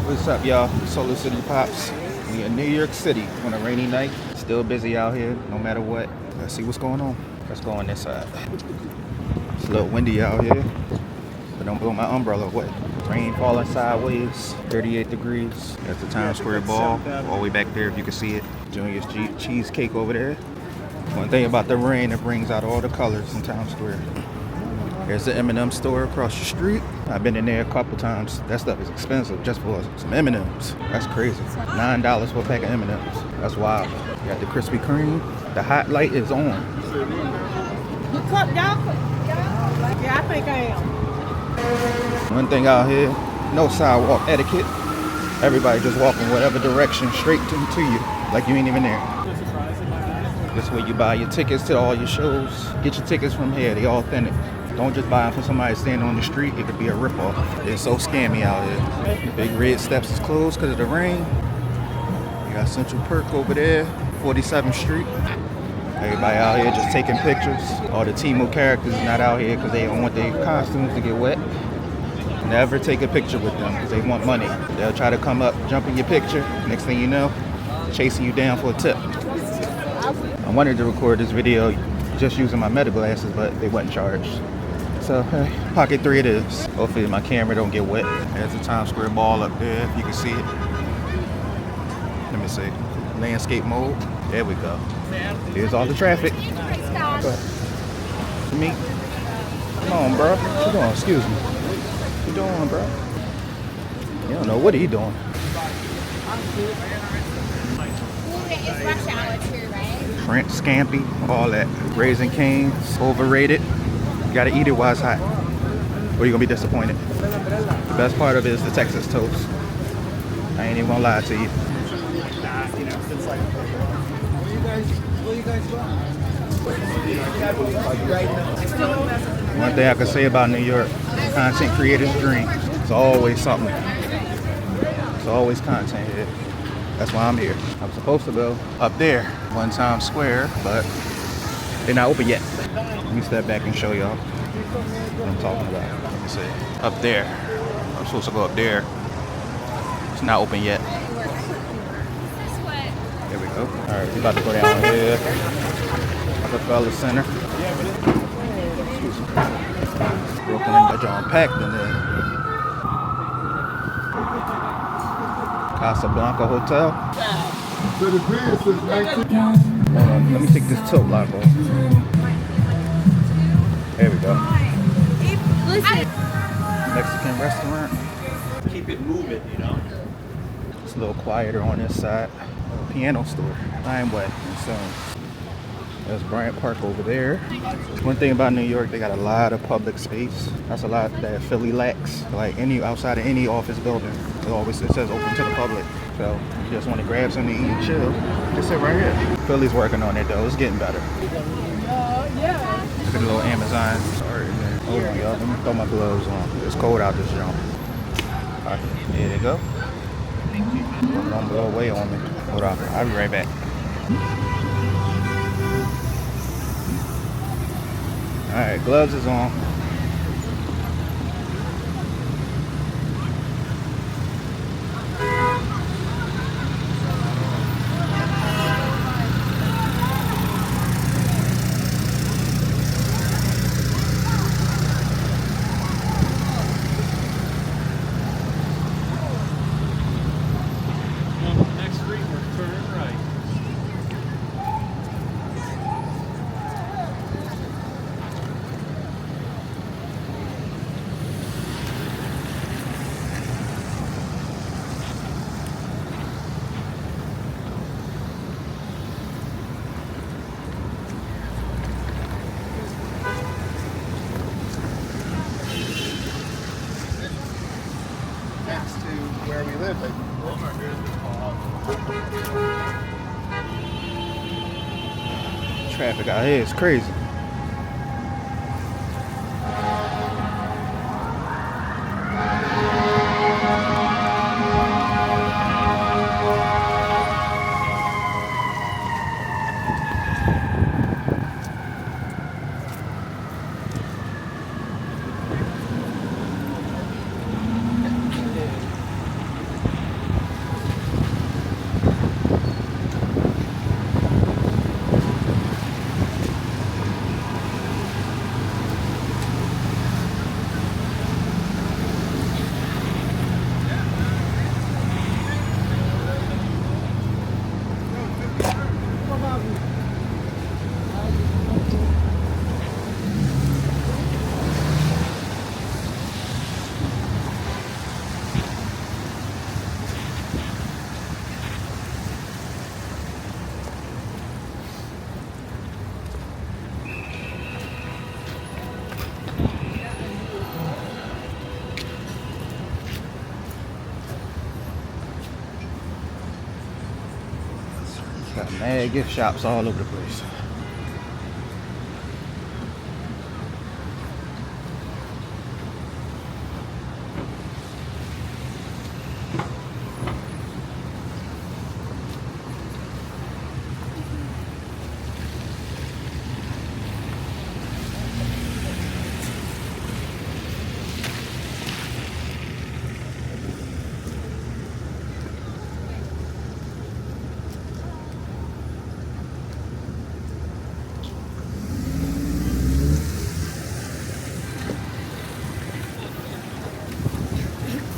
What's up, y'all? Solar City Pops. We in New York City on a rainy night. Still busy out here, no matter what. Let's see what's going on. Let's go on this side. It's a little windy out here, but don't blow my umbrella away. Rain falling sideways, 38 degrees. That's the Times Square ball, all the way back there if you can see it. Junior's cheesecake over there. One thing about the rain, it brings out all the colors in Times Square. There's the M&M store across the street. I've been in there a couple times. That stuff is expensive just for some M&Ms. That's crazy. $9 for a pack of M&Ms. That's wild. You got the Krispy Kreme. The hot light is on. You cook, y'all? Yeah, I think I am. One thing out here, no sidewalk etiquette. Everybody just walking whatever direction straight to you, like you ain't even there. This is where you buy your tickets to all your shows. Get your tickets from here, they authentic. Don't just buy them from somebody standing on the street. It could be a ripoff. It's so scammy out here. Big Red Steps is closed because of the rain. You got Central Perk over there, 47th Street. Everybody out here just taking pictures. All the Temu characters are not out here because they don't want their costumes to get wet. Never take a picture with them because they want money. They'll try to come up, jump in your picture. Next thing you know, chasing you down for a tip. I wanted to record this video just using my meta glasses, but they wasn't charged. So, hey, pocket 3 it is. Hopefully my camera don't get wet. There's the Times Square ball up there, if you can see it. Let me see. Landscape mode. There we go. Here's all the traffic. Me. Come on, bro. What you doing? Excuse me. What you doing, bro? You don't know what he doing. It's rush hour too, right? French scampi, all that. Raising Cane's, overrated. You gotta eat it while it's hot, or you're gonna be disappointed. The best part of it is the Texas toast. I ain't even gonna lie to you. One thing I can say about New York, content creators' dream. It's always something. It's always content here. That's why I'm here. I'm supposed to go up there, one Times Square, but they're not open yet. Let me step back and show y'all what I'm talking about. Let me see. Up there. I'm supposed to go up there. It's not open yet. There we go. Alright, we're about to go down here. Rockefeller Center. Excuse me. Brooklyn, that y'all packed in there. Casablanca Hotel. So the bridge says 19. Hold on, let me take this tilt lock off. There we go. Mexican restaurant. Keep it moving, you know. It's a little quieter on this side. Piano store. I'm wet and so there's Bryant Park over there. One thing about New York, they got a lot of public space. That's a lot that Philly lacks. Like outside of any office building, it says open to the public. So if you just want to grab something to eat and chill, just sit right here. Philly's working on it though. It's getting better. Look at the little Amazon. Sorry, man. Hold on, y'all. Let me throw my gloves on. It's cold out this jump. All right, here they go. Don't blow away on me. Hold on. I'll be right back. All right, gloves is on. Where we live, Traffic out here is crazy. Got mad gift shops all over the place.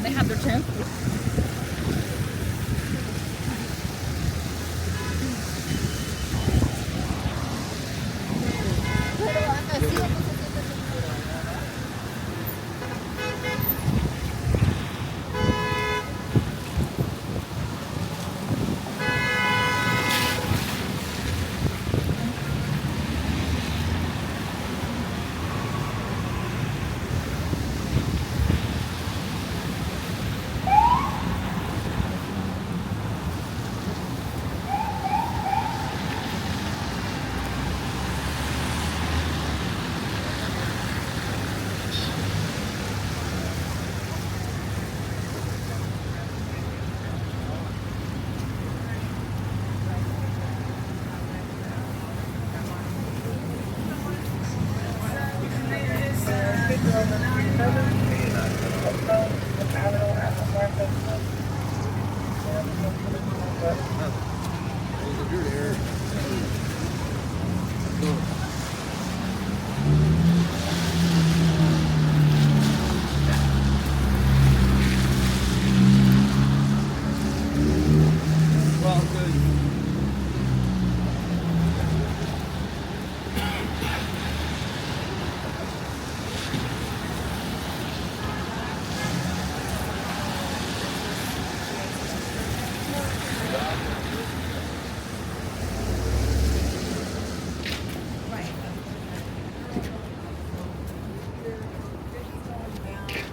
They have their tent.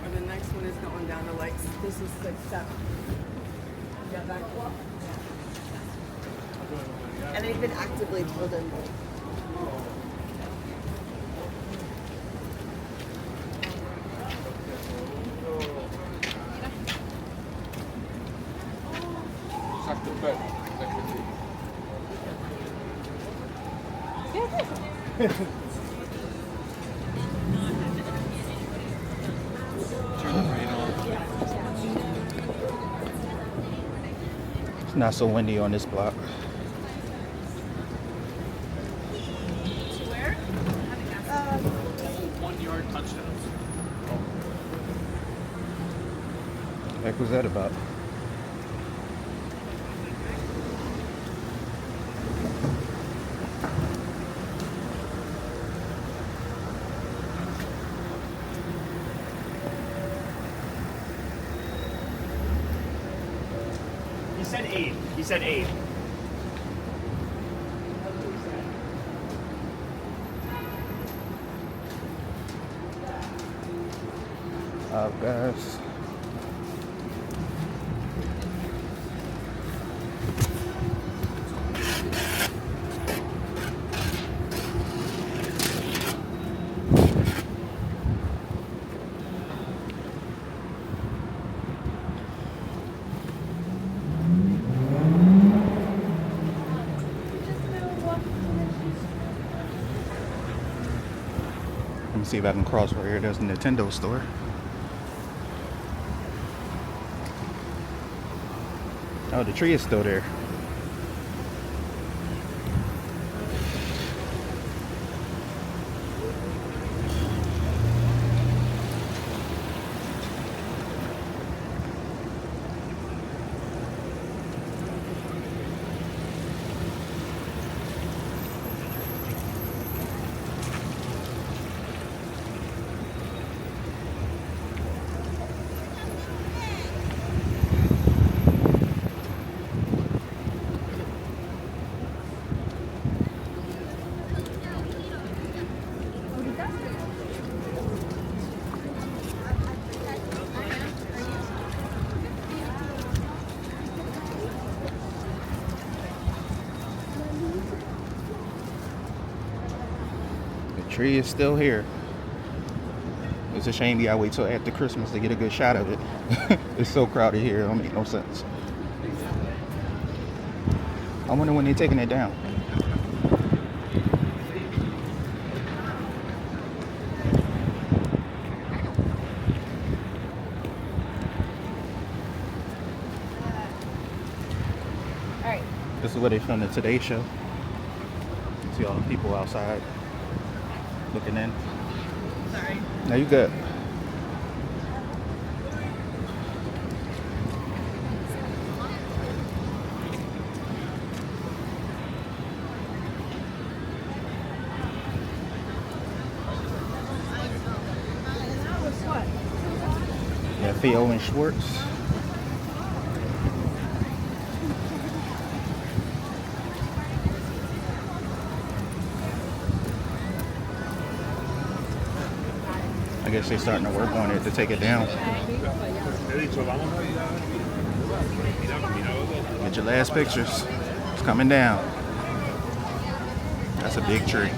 And the next one is going down to like, this is 6-7. Yeah, that one. And they've been actively pulled in. It's not so windy on this block. Where? 1-yard touchdowns. Heck was that about? He said 8. He said 8. Guys. Let me see if I can cross right here. There's a Nintendo store. Oh, the tree is still there. tree is still here. It's a shame you gotta wait till after Christmas to get a good shot of it. It's so crowded here, it don't make no sense. I wonder when they're taking it down. This is where they filmed the Today Show. See all the people outside looking in. Sorry. Now you good. Yeah, Theo and Schwartz. I guess they're starting to work on it to take it down. Get your last pictures. It's coming down. That's a big tree.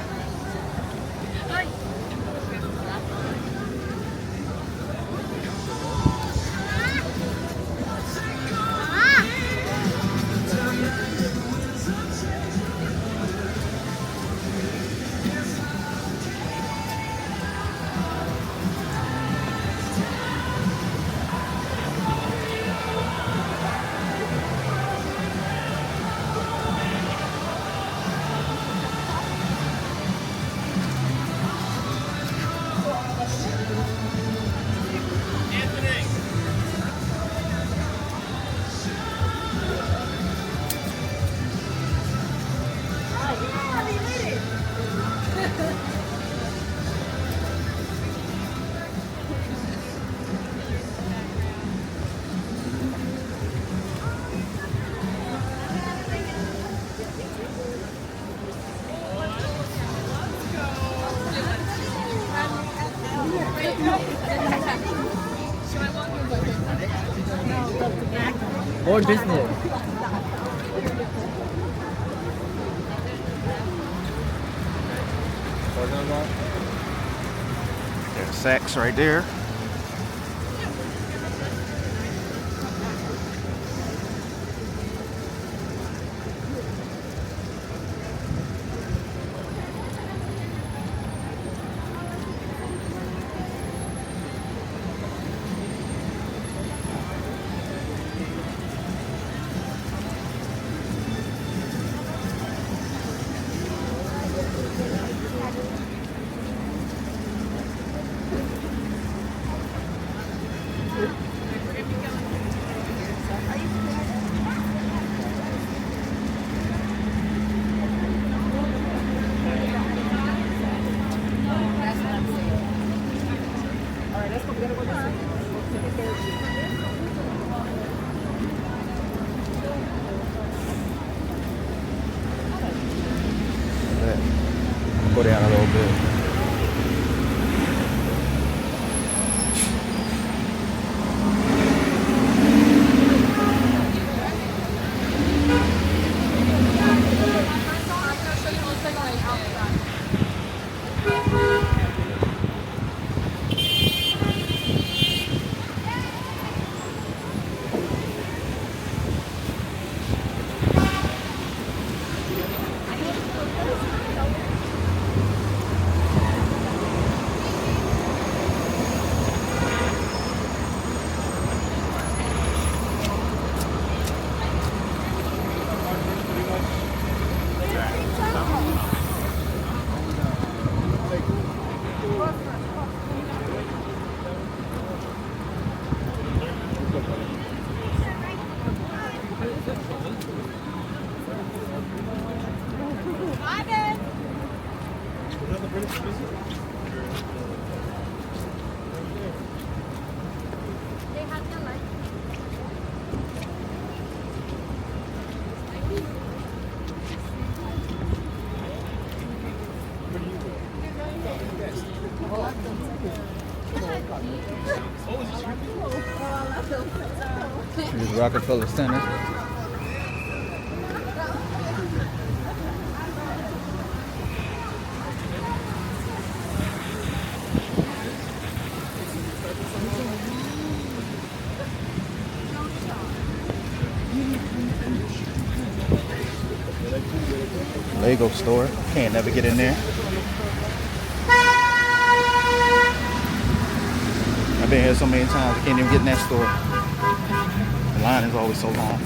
More business. There's Saks right there. Go down a little bit. This is Rockefeller Center. Lego store. Can't never get in there. I've been here so many times, I can't even get in that store. The line is always so long.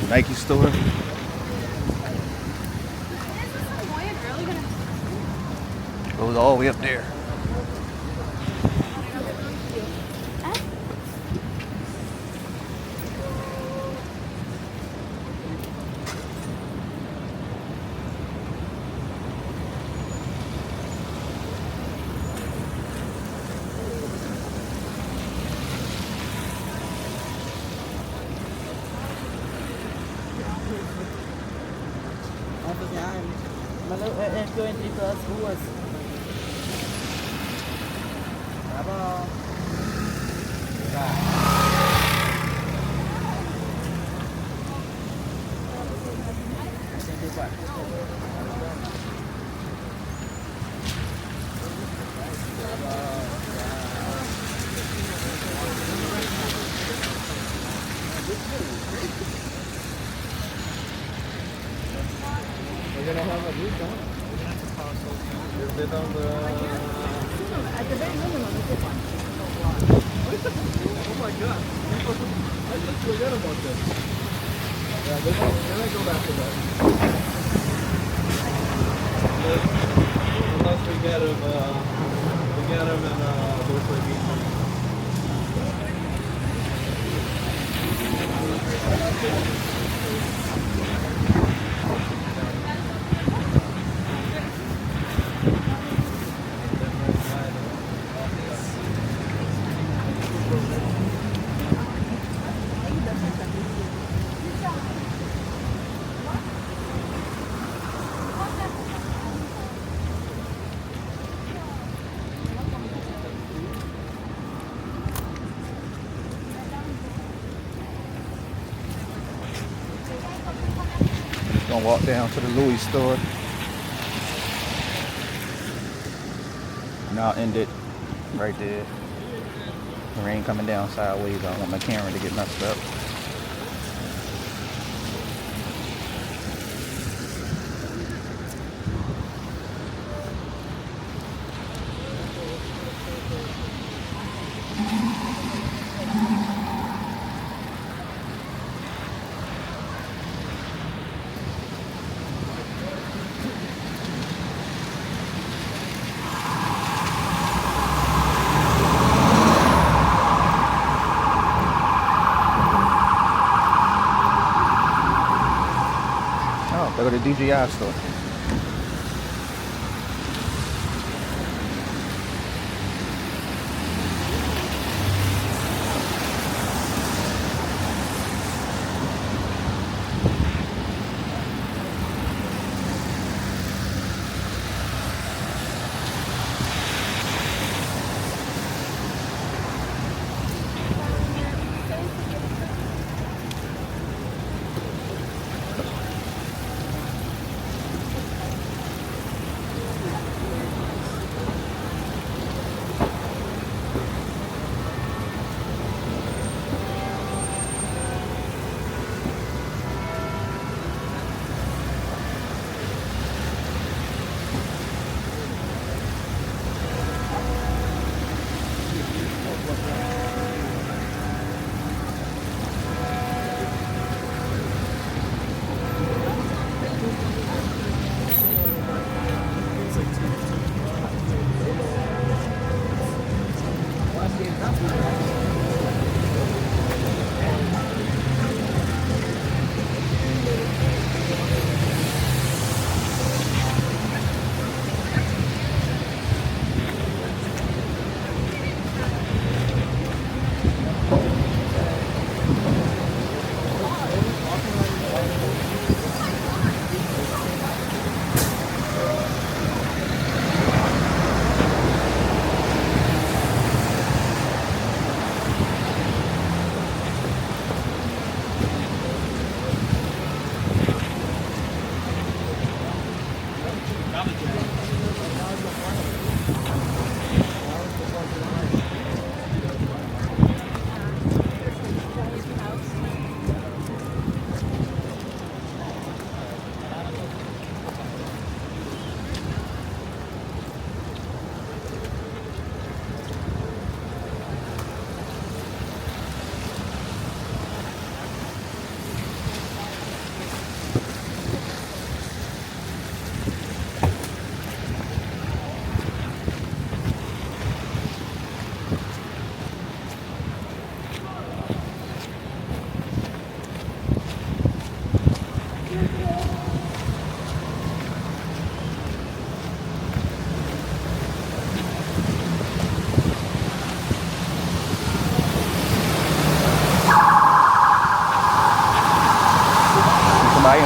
Nike store. Goes all the way up there. Entrou entre pelas ruas. Tá bom. We're gonna have a good time. You've been on the... At the very minimum, it's a Oh my god. I just forgot about that. Yeah, then I go back to that. Unless we get him in Berkeley Beach. Gonna walk down to the Louis store. And I'll end it right there. The rain coming down sideways. I don't want my camera to get messed up. Go to the DJI store.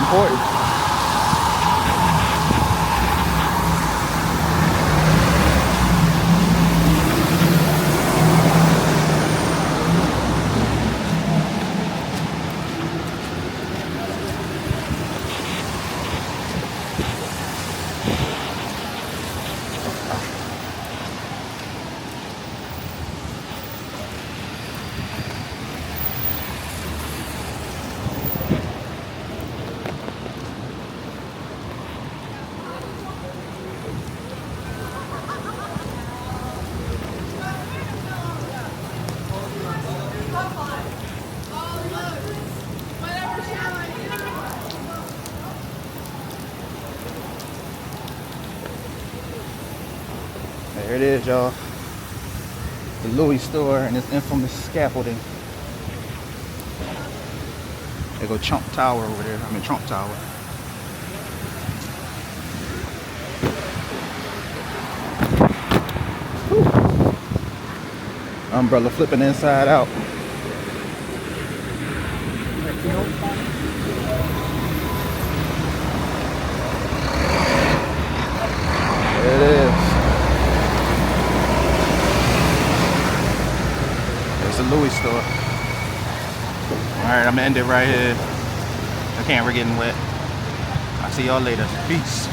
important. There it is, y'all. The Louis store and its infamous scaffolding. There go Trump Tower over there. I mean Trump Tower. Whew. Umbrella flipping inside out. There it is. There's the Louis store. Alright, I'm gonna end it right here. The camera getting wet. I'll see y'all later. Peace.